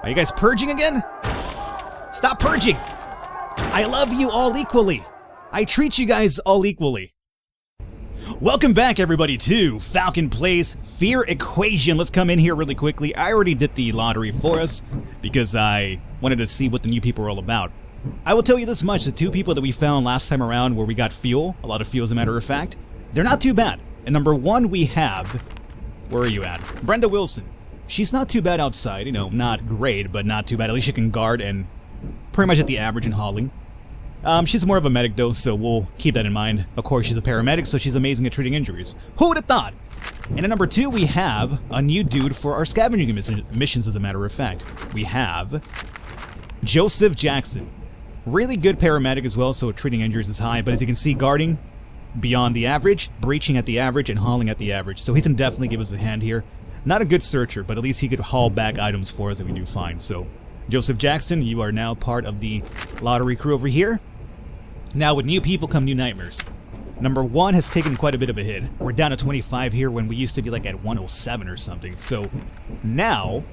Are you guys purging again? Stop purging! I love you all equally. I treat you guys all equally. Welcome back, everybody, to Falcon Plays Fear Equation. Let's come in here really quickly. I already did the lottery for us because I wanted to see what the new people were all about. I will tell you this much, the two people that we found last time around where we got fuel, a lot of fuel as a matter of fact, they're not too bad. And number one we have, where are you at? Brenda Wilson. She's not too bad outside, you know, not great, but not too bad. At least she can guard and pretty much at the average in hauling. She's more of a medic though, so we'll keep that in mind. Of course, she's a paramedic, so she's amazing at treating injuries. Who would have thought? And at number two, we have a new dude for our scavenging missions, as a matter of fact. We have Joseph Jackson. Really good paramedic as well, so treating injuries is high, but as you can see, guarding beyond the average, breaching at the average, and hauling at the average. So he can definitely give us a hand here. Not a good searcher, but at least he could haul back items for us that we do find. So, Joseph Jackson, you are now part of the lottery crew over here. Now, with new people come new nightmares. Number one has taken quite a bit of a hit. We're down to 25 here when we used to be like at 107 or something. So now,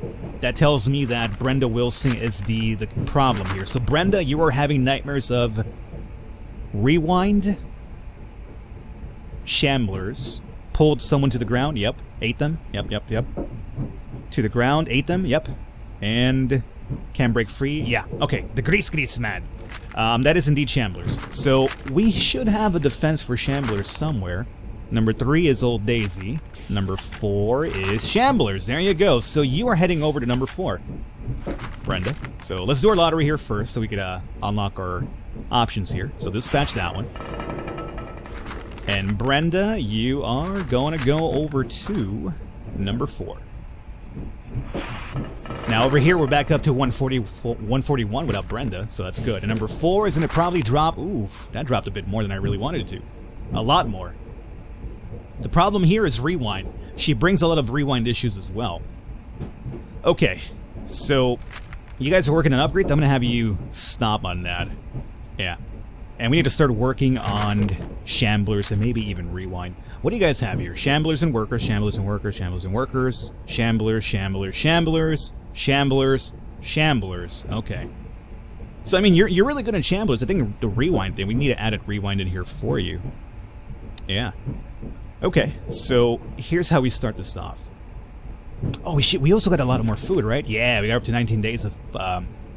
that tells me that Brenda Wilson is the problem here. So Brenda, you are having nightmares of rewind, shamblers, pulled someone to the ground, yep, ate them, yep. To the ground, ate them, yep, and can break free, yeah, okay, the grease man. That is indeed shamblers. So we should have a defense for shamblers somewhere. Number 3 is Old Daisy. Number 4 is shamblers. There you go. So you are heading over to number 4, Brenda. So let's do our lottery here first so we could unlock our options here. So dispatch that one. And Brenda, you are going to go over to number 4. Now over here we're back up to 141 without Brenda, so that's good. And number 4 is going to probably drop... Ooh, that dropped a bit more than I really wanted it to. A lot more. The problem here is rewind. She brings a lot of rewind issues as well. Okay, so you guys are working on upgrades. I'm going to have you stop on that. Yeah. And we need to start working on shamblers and maybe even rewind. What do you guys have here? Shamblers and workers, shamblers and workers, shamblers and workers, shamblers, shamblers. Okay. So, I mean, you're really good at shamblers. I think the rewind thing, we need to add a rewind in here for you. Yeah. Okay, so here's how we start this off. Oh, we also got a lot of more food, right? Yeah, we got up to 19 days of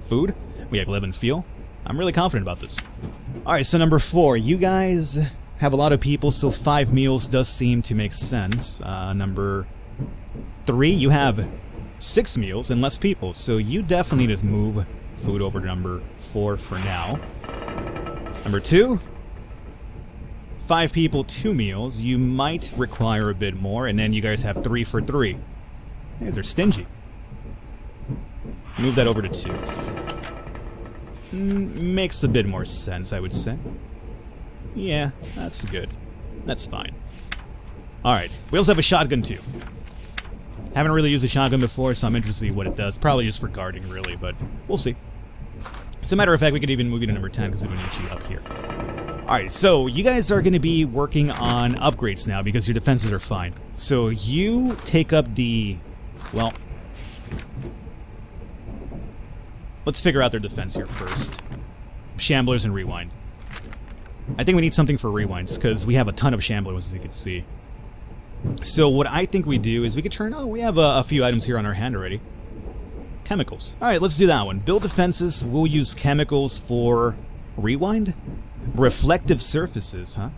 food. We have 11 fuel. I'm really confident about this. Alright, so number 4, you guys have a lot of people, so 5 meals does seem to make sense. Number 3, you have 6 meals and less people, so you definitely need to move food over to number 4 for now. Number 2, 5 people, 2 meals. You might require a bit more, and then you guys have 3 for 3. You guys are stingy. Move that over to 2. Makes a bit more sense, I would say. Yeah, that's good. That's fine. Alright, we also have a shotgun too. Haven't really used a shotgun before, so I'm interested in what it does. Probably just for guarding, really, but we'll see. As a matter of fact, we could even move you to number 10 because we need you up here. Alright, so you guys are going to be working on upgrades now because your defenses are fine. So you take up the... well... let's figure out their defense here first. Shamblers and rewind. I think we need something for rewinds, because we have a ton of shamblers, as you can see. So what I think we do is we could turn... oh, we have a few items here on our hand already. Chemicals. Alright, let's do that one. Build defenses. We'll use chemicals for rewind. Reflective surfaces, huh?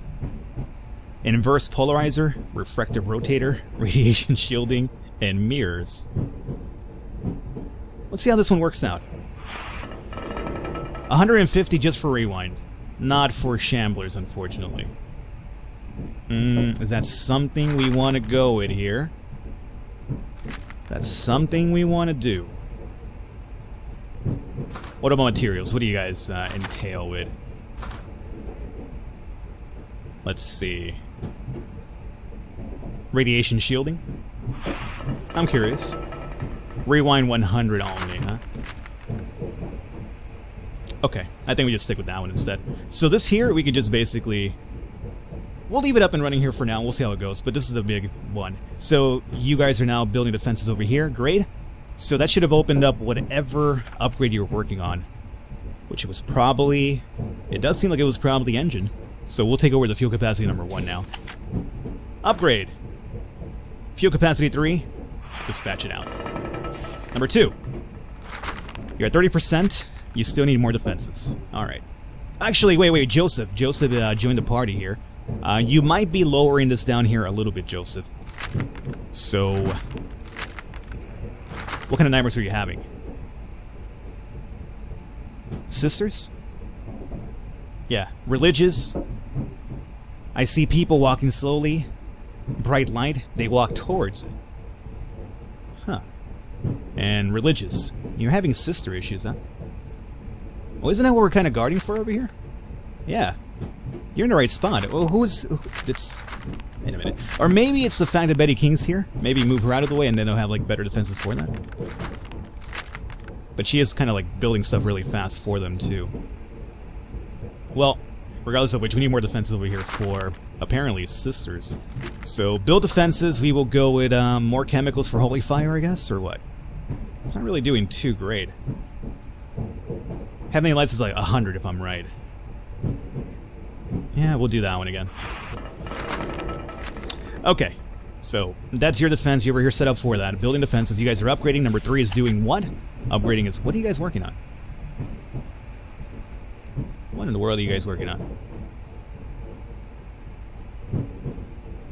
Inverse polarizer, refractive rotator, radiation shielding, and mirrors. Let's see how this one works out. 150 just for rewind. Not for shamblers, unfortunately. Is that something we want to go with here? That's something we want to do. What about materials? What do you guys entail with? Let's see. Radiation shielding? I'm curious. Rewind 100 only, huh? Okay, I think we just stick with that one instead. So this here, we could just basically... we'll leave it up and running here for now. We'll see how it goes, but this is a big one. So you guys are now building defenses over here. Great. So that should have opened up whatever upgrade you were working on. Which was probably... It does seem like it was probably engine. So we'll take over the fuel capacity number 1 now. Upgrade. Fuel capacity 3. Dispatch it out. Number 2. You're at 30%. You still need more defenses. Alright. Actually, wait, Joseph. Joseph joined the party here. You might be lowering this down here a little bit, Joseph. So... What kind of nightmares are you having? Sisters? Yeah, religious. I see people walking slowly. Bright light, they walk towards it. Huh. And religious. You're having sister issues, huh? Well, isn't that what we're kind of guarding for over here? Yeah. You're in the right spot. Well, it's... Wait a minute. Or maybe it's the fact that Betty King's here. Maybe move her out of the way and then they'll have, like, better defenses for that. But she is kind of, like, building stuff really fast for them, too. Well, regardless of which, we need more defenses over here for, apparently, sisters. So, build defenses. We will go with more chemicals for holy fire, I guess, or what? It's not really doing too great. Heavenly Lights is like 100 if I'm right. Yeah, we'll do that one again. Okay, so that's your defense. You're over here set up for that. Building defenses. You guys are upgrading. Number 3 is doing what? Upgrading is... What are you guys working on? What in the world are you guys working on?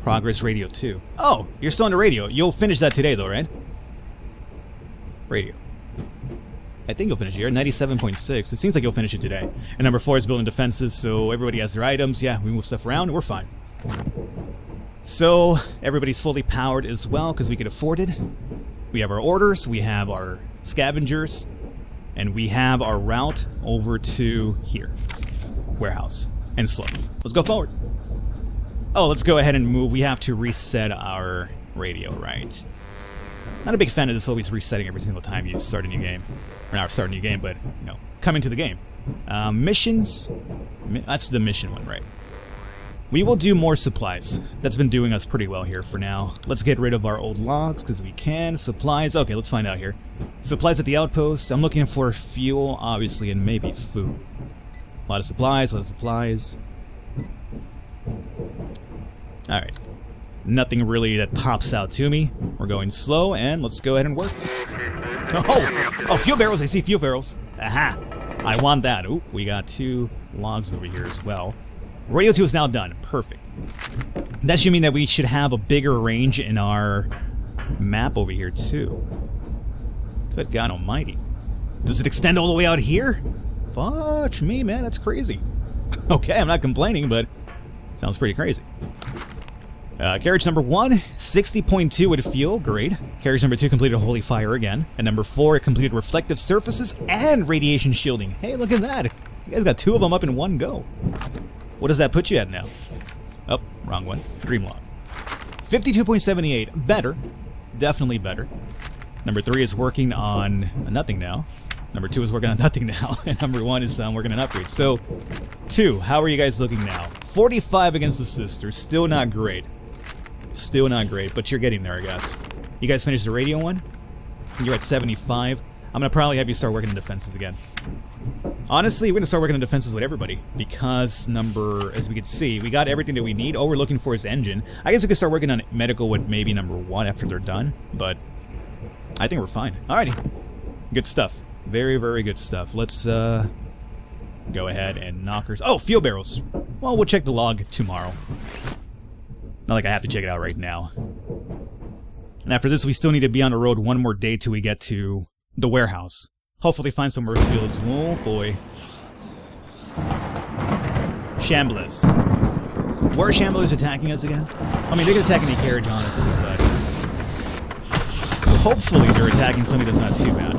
Progress radio 2. Oh, you're still on the radio. You'll finish that today, though, right? Radio. I think you'll finish it here. 97.6. It seems like you'll finish it today. And number 4 is building defenses, so everybody has their items. Yeah, we move stuff around. We're fine. So, everybody's fully powered as well, because we can afford it. We have our orders, we have our scavengers, and we have our route over to here. Warehouse. And slow. Let's go forward. Oh, let's go ahead and move. We have to reset our radio, right? Not a big fan of this always resetting every single time you start a new game. Or not start a new game, but, you know, come into the game. Missions. That's the mission one, right? We will do more supplies. That's been doing us pretty well here for now. Let's get rid of our old logs, because we can. Supplies. Okay, let's find out here. Supplies at the outpost. I'm looking for fuel, obviously, and maybe food. A lot of supplies, a lot of supplies. Alright. Nothing really that pops out to me. We're going slow, and let's go ahead and work. Oh, fuel barrels. I see fuel barrels. Aha. I want that. Ooh, we got 2 logs over here as well. Radio 2 is now done. Perfect. That should mean that we should have a bigger range in our map over here, too. Good God almighty. Does it extend all the way out here? Fudge me, man. That's crazy. Okay, I'm not complaining, but sounds pretty crazy. Carriage number 1, 60.2 with fuel. Great. Carriage number 2 completed Holy Fire again. And number 4, it completed Reflective Surfaces and Radiation Shielding. Hey, look at that. You guys got 2 of them up in one go. What does that put you at now? Oh, wrong one. Dream log. 52.78. Better. Definitely better. Number 3 is working on nothing now. Number 2 is working on nothing now. And number 1 is working on upgrades. So, 2, how are you guys looking now? 45 against the sisters. Still not great. Still not great, but you're getting there, I guess. You guys finished the radio one? You're at 75. I'm going to probably have you start working on defenses again. Honestly, we're going to start working on defenses with everybody, because as we can see, we got everything that we need. All we're looking for is engine. I guess we could start working on medical with maybe number 1 after they're done, but I think we're fine. Alrighty. Good stuff. Very, very good stuff. Let's go ahead and knockers. Oh, fuel barrels. Well, we'll check the log tomorrow. Not like I have to check it out right now. And after this, we still need to be on the road one more day till we get to the warehouse. Hopefully find some earth fields. Oh, boy. Shamblers. Where are Shamblers attacking us again? I mean, they could attack any carriage, honestly, but hopefully they're attacking something that's not too bad.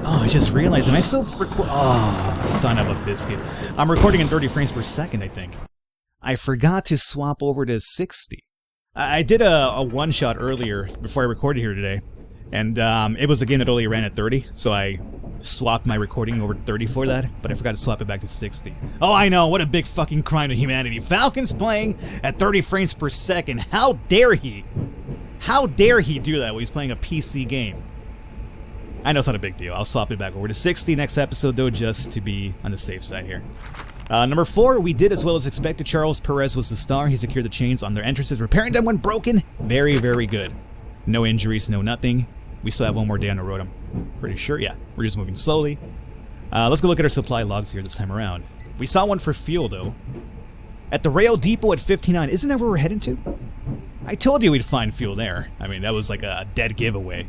Oh, I just realized, am I still oh, son of a biscuit. I'm recording in 30 frames per second, I think. I forgot to swap over to 60. I did a one-shot earlier before I recorded here today, and it was a game that only ran at 30, so I swapped my recording over to 30 for that, but I forgot to swap it back to 60. Oh, I know, what a big fucking crime to humanity. Falcon's playing at 30 frames per second. How dare he? How dare he do that when he's playing a PC game? I know it's not a big deal. I'll swap it back over to 60 next episode, though, just to be on the safe side here. Number 4, we did as well as expected. Charles Perez was the star. He secured the chains on their entrances, repairing them when broken. Very, very good. No injuries, no nothing. We still have one more day on the road, I'm pretty sure. Yeah, we're just moving slowly. Let's go look at our supply logs here this time around. We saw one for fuel, though. At the rail depot at 59. Isn't that where we're heading to? I told you we'd find fuel there. I mean, that was like a dead giveaway.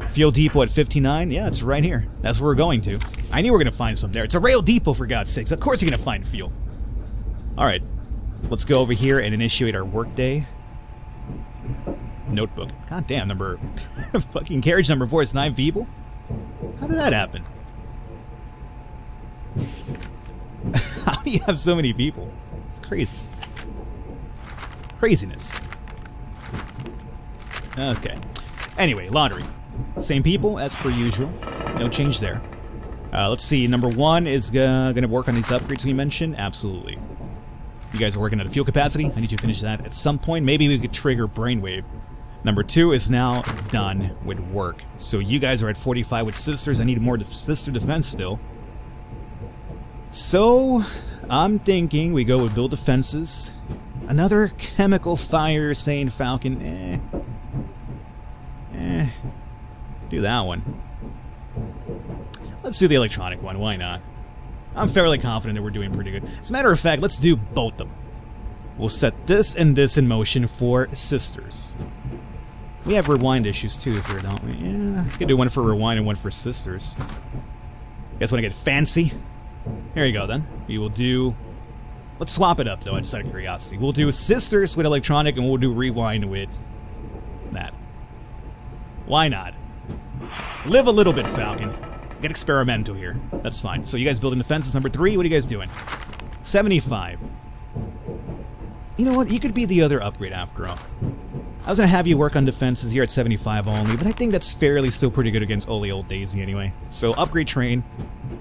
Fuel depot at 59? Yeah, it's right here. That's where we're going to. I knew we were going to find some there. It's a rail depot, for God's sakes. Of course you're going to find fuel. Alright. Let's go over here and initiate our workday. Notebook. God damn, number... fucking carriage number 4 is 9 people? How did that happen? How do you have so many people? It's crazy. Craziness. Okay. Anyway, laundry. Same people, as per usual. No change there. Let's see. Number 1 is going to work on these upgrades we mentioned. Absolutely. You guys are working at a fuel capacity. I need you to finish that at some point. Maybe we could trigger Brainwave. Number 2 is now done with work. So you guys are at 45 with sisters. I need more sister defense still. So, I'm thinking we go with build defenses. Another chemical fire, saying Falcon. Do that one. Let's do the electronic one, why not? I'm fairly confident that we're doing pretty good. As a matter of fact, let's do both of them. We'll set this and this in motion for sisters. We have rewind issues too here, don't we? Yeah, we could do one for rewind and one for sisters. You guys want to get fancy? Here you go then. We will do... Let's swap it up though, just out of curiosity. We'll do sisters with electronic and we'll do rewind with that. Why not? Live a little bit, Falcon. Get experimental here. That's fine. So you guys building defenses. Number 3, what are you guys doing? 75. You know what? You could be the other upgrade after all. I was going to have you work on defenses here at 75 only, but I think that's fairly still pretty good against Ole Old Daisy anyway. So upgrade train.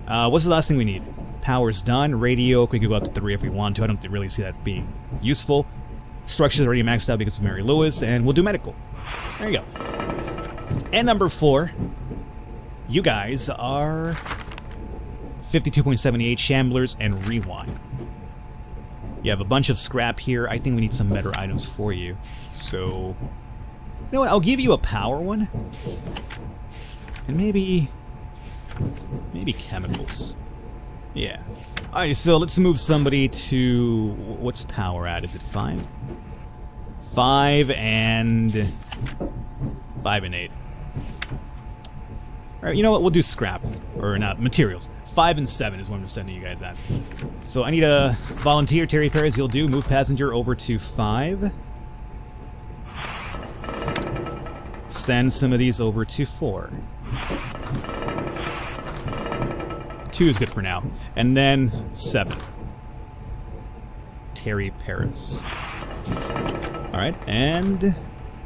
What's the last thing we need? Power's done. Radio, we could go up to 3 if we want to. I don't really see that being useful. Structure's already maxed out because of Mary Lewis, and we'll do medical. There you go. And number 4, you guys are 52.78 Shamblers and Rewind. You have a bunch of scrap here. I think we need some better items for you. So, you know what? I'll give you a power one. And maybe chemicals. Yeah. Alright, so let's move somebody to... What's power at? Is it 5? 5 and 8. Alright, you know what? We'll do scrap. Or not, materials. 5 and 7 is what I'm sending you guys at. So I need a volunteer. Terry Perez, you'll do. Move passenger over to 5. Send some of these over to 4. 2 is good for now. And then 7. Terry Paris. Alright, and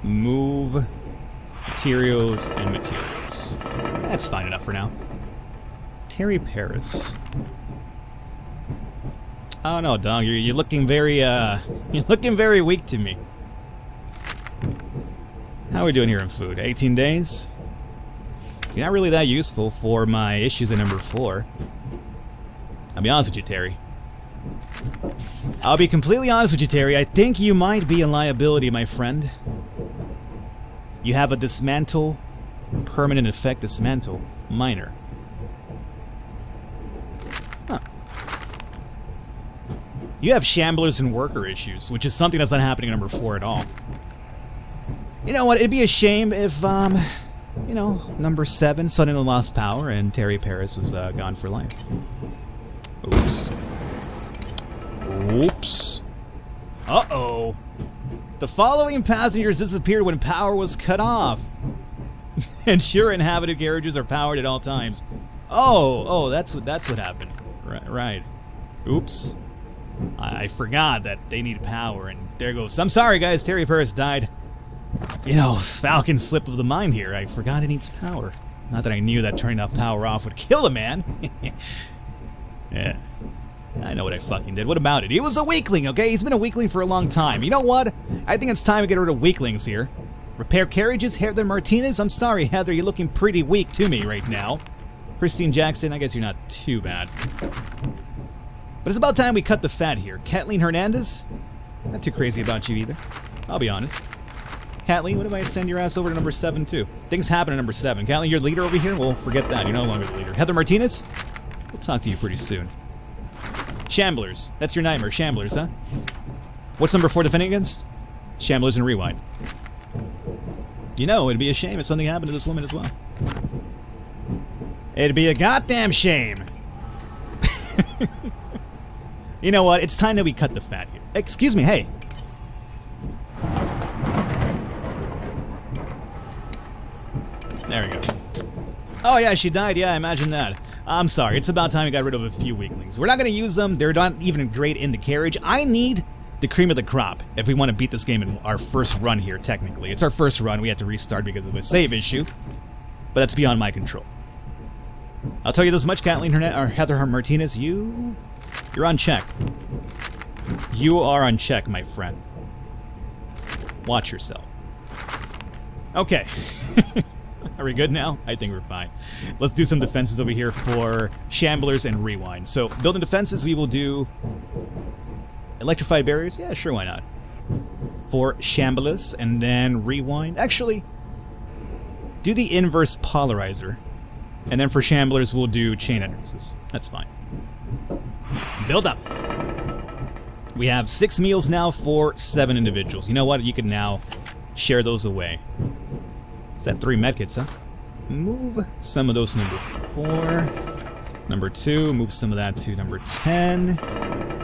move materials and materials. That's fine enough for now. Terry Paris. Oh no, dog, you're looking very you're looking very weak to me. How are we doing here in food? 18 days? You're not really that useful for my issues at number 4. I'll be honest with you, Terry. I'll be completely honest with you, Terry. I think you might be a liability, my friend. You have a dismantle, permanent effect dismantle, minor. Huh. You have shamblers and worker issues, which is something that's not happening at number 4 at all. You know what? It'd be a shame if, you know, number 7 suddenly lost power and Terry Paris was gone for life. Oops. Oops. Uh-oh. The following passengers disappeared when power was cut off. Ensure inhabited carriages are powered at all times. Oh, that's what happened. Right. Oops. I forgot that they need power, and there goes. I'm sorry, guys. Terry Paris died. You know, Falcon slip of the mind here. I forgot it needs power. Not that I knew that turning off power off would kill the man. Yeah. I know what I fucking did. What about it? He was a weakling, okay? He's been a weakling for a long time. You know what? I think it's time to get rid of weaklings here. Repair carriages, Heather Martinez. I'm sorry, Heather, you're looking pretty weak to me right now. Christine Jackson, I guess you're not too bad. But it's about time we cut the fat here. Kathleen Hernandez? Not too crazy about you either. I'll be honest. Kathleen, what if I send your ass over to number 7 too? Things happen at number 7. Kathleen, you're leader over here? Well, forget that. You're no longer the leader. Heather Martinez? We'll talk to you pretty soon. Shamblers. That's your nightmare. Shamblers, huh? What's number 4 defending against? Shamblers and Rewind. You know, it'd be a shame if something happened to this woman as well. It'd be a goddamn shame. You know what? It's time that we cut the fat here. Excuse me, hey. There we go. Oh yeah, she died. Yeah, imagine that. I'm sorry. It's about time we got rid of a few weaklings. We're not going to use them. They're not even great in the carriage. I need the cream of the crop if we want to beat this game in our first run here, technically. It's our first run. We had to restart because of a save issue. But that's beyond my control. I'll tell you this much, Kathleen or Heather Martinez, you're on check. You are on check, my friend. Watch yourself. Okay. Are we good now? I think we're fine. Let's do some defenses over here for Shamblers and Rewind. So, building defenses, we will do electrified barriers. Yeah, sure, why not? For Shamblers, and then Rewind. Actually, do the inverse polarizer. And then for Shamblers, we'll do chain entrances. That's fine. Build up. We have 6 meals now for 7 individuals. You know what? You can now share those away. Is that 3 medkits, huh? Move some of those to number 4. Number 2, move some of that to number 10.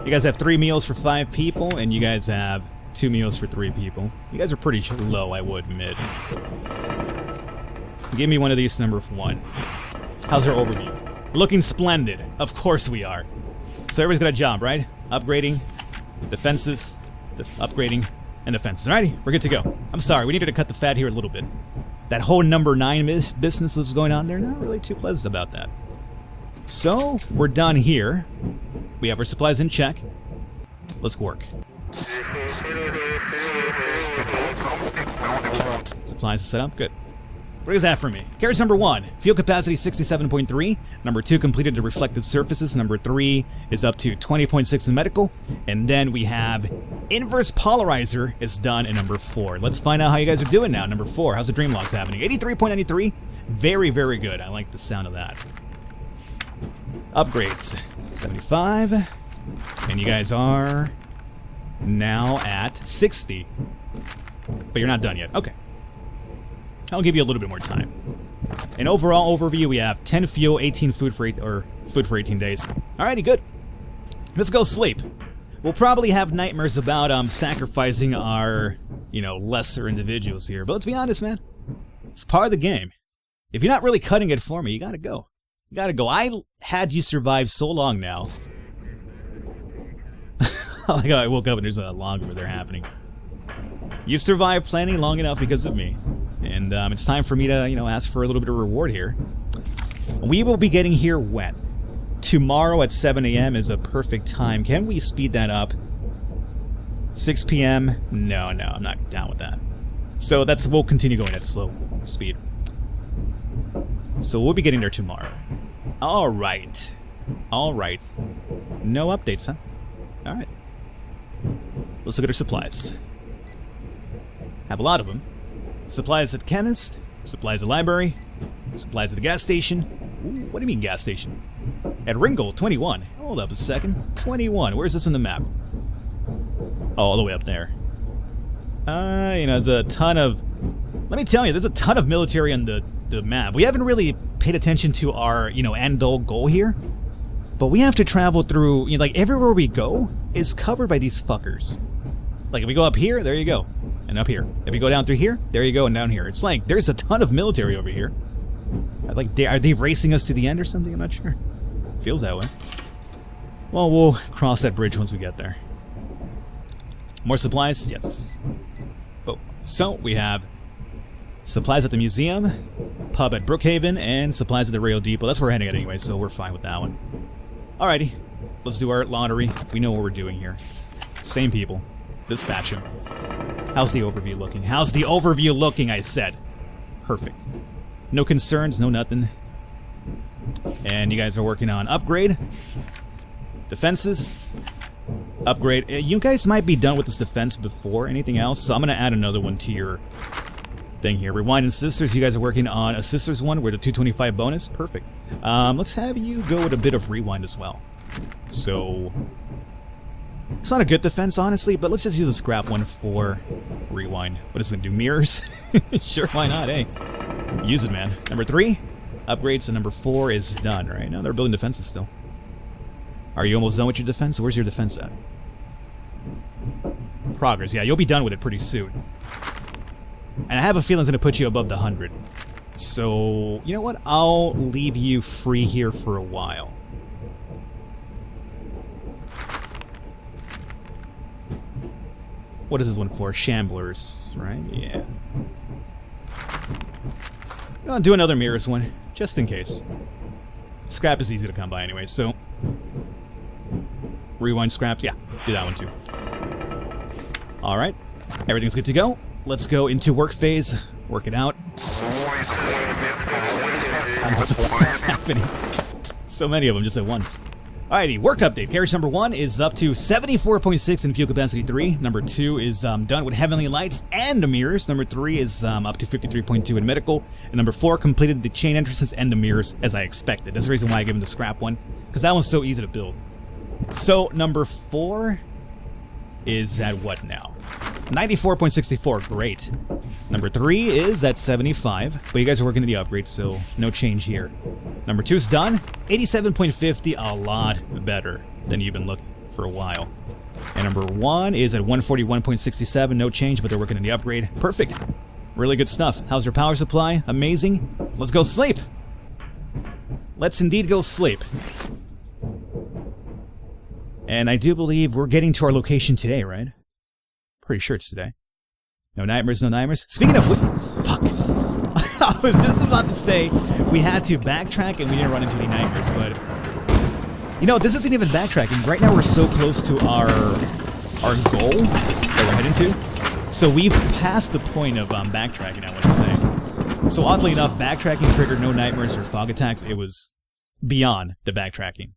You guys have 3 meals for 5 people, and you guys have 2 meals for 3 people. You guys are pretty low, I would admit. Give me one of these, number 1. How's our overview? Looking splendid. Of course we are. So everybody's got a job, right? Upgrading, defenses, upgrading, and defenses. Alrighty, we're good to go. I'm sorry, we needed to cut the fat here a little bit. That whole number 9 business that's going on there, not really too pleasant about that. So, we're done here. We have our supplies in check. Let's work. Supplies set up, good. What is that for me? Carriage number 1, fuel capacity 67.3. Number 2, completed the reflective surfaces. Number 3 is up to 20.6 in medical. And then we have inverse polarizer is done in number 4. Let's find out how you guys are doing now. Number 4, how's the dream logs happening? 83.93. Very, very good. I like the sound of that. Upgrades 75. And you guys are now at 60. But you're not done yet. Okay. I'll give you a little bit more time. An overall overview, we have 10 fuel, 18 food for 18 days. Alrighty, good. Let's go sleep. We'll probably have nightmares about sacrificing our, lesser individuals here. But let's be honest, man. It's part of the game. If you're not really cutting it for me, you gotta go. You gotta go. I had you survive so long now. Oh my god, I woke up and there's a log where they're happening. You've survived plenty long enough because of me. And it's time for me to, ask for a little bit of reward here. We will be getting here when? Tomorrow at 7 a.m. is a perfect time. Can we speed that up? 6 p.m.? No, I'm not down with that. So we'll continue going at slow speed. So we'll be getting there tomorrow. Alright. No updates, huh? Alright. Let's look at our supplies. Have a lot of them. Supplies at chemist, supplies at library, supplies at the gas station. Ooh, what do you mean gas station? At Ringgold, 21. Hold up a second. 21. Where's this in the map? Oh, all the way up there. There's a ton of... Let me tell you, there's a ton of military on the map. We haven't really paid attention to our, end-all goal here. But we have to travel through, everywhere we go is covered by these fuckers. Like, if we go up here, there you go. And up here. If you go down through here, there you go, and down here. It's like, there's a ton of military over here. Are they racing us to the end or something? I'm not sure. Feels that way. Well, we'll cross that bridge once we get there. More supplies? Yes. Oh, so we have supplies at the museum, pub at Brookhaven, and supplies at the rail depot. That's where we're heading at anyway, so we're fine with that one. Alrighty. Let's do our lottery. We know what we're doing here. Same people. Dispatch him. How's the overview looking? How's the overview looking, I said. Perfect. No concerns, no nothing. And you guys are working on upgrade. Defenses. Upgrade. You guys might be done with this defense before anything else, so I'm going to add another one to your thing here. Rewind and Sisters. You guys are working on a Sisters one with a 225 bonus. Perfect. Let's have you go with a bit of Rewind as well. So... it's not a good defense, honestly, but let's just use a scrap one for Rewind. What is it going to do? Mirrors? Sure, why not, eh? Use it, man. Number 3, upgrades to number 4 is done, right? Now they're building defenses still. Are you almost done with your defense? Where's your defense at? Progress, yeah, you'll be done with it pretty soon. And I have a feeling it's going to put you above the 100. So, you know what? I'll leave you free here for a while. What is this one for? Shamblers, right? Yeah. I'll do another Mirrors one, just in case. Scrap is easy to come by anyway, so... Rewind scrap, yeah, do that one too. Alright, everything's good to go. Let's go into work phase, work it out. Tons of supplies happening. So many of them just at once. Alrighty, work update. Carriage number 1 is up to 74.6 in fuel capacity 3. Number 2 is done with heavenly lights and the mirrors. Number 3 is up to 53.2 in medical. And number 4 completed the chain entrances and the mirrors as I expected. That's the reason why I gave him the scrap one, because that one's so easy to build. So number 4 is at what now? 94.64, great. Number 3 is at 75, but you guys are working to the upgrade, so no change here. Number 2's done, 87.50, a lot better than you've been looking for a while. And number 1 is at 141.67, no change, but they're working on the upgrade. Perfect. Really good stuff. How's your power supply? Amazing. Let's go sleep. Let's indeed go sleep. And I do believe we're getting to our location today, right? Pretty sure it's today. No nightmares, no nightmares. Speaking of... fuck. I was just about to say we had to backtrack and we didn't run into any nightmares, but... you know, this isn't even backtracking. Right now we're so close to our goal that we're heading to. So we've passed the point of backtracking, I want to say. So oddly enough, backtracking triggered no nightmares or fog attacks. It was beyond the backtracking.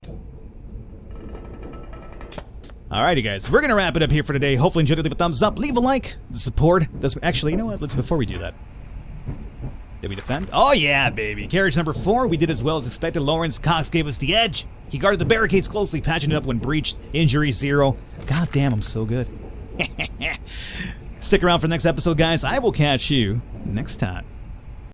Alrighty guys, we're gonna wrap it up here for today. Hopefully you enjoyed it. Leave a thumbs up, leave a like. The support does... actually, you know what? Before we do that. Did we defend? Oh yeah, baby. Carriage number 4, we did as well as expected. Lawrence Cox gave us the edge. He guarded the barricades closely, patching it up when breached. Injury 0. God damn, I'm so good. Stick around for the next episode, guys. I will catch you next time.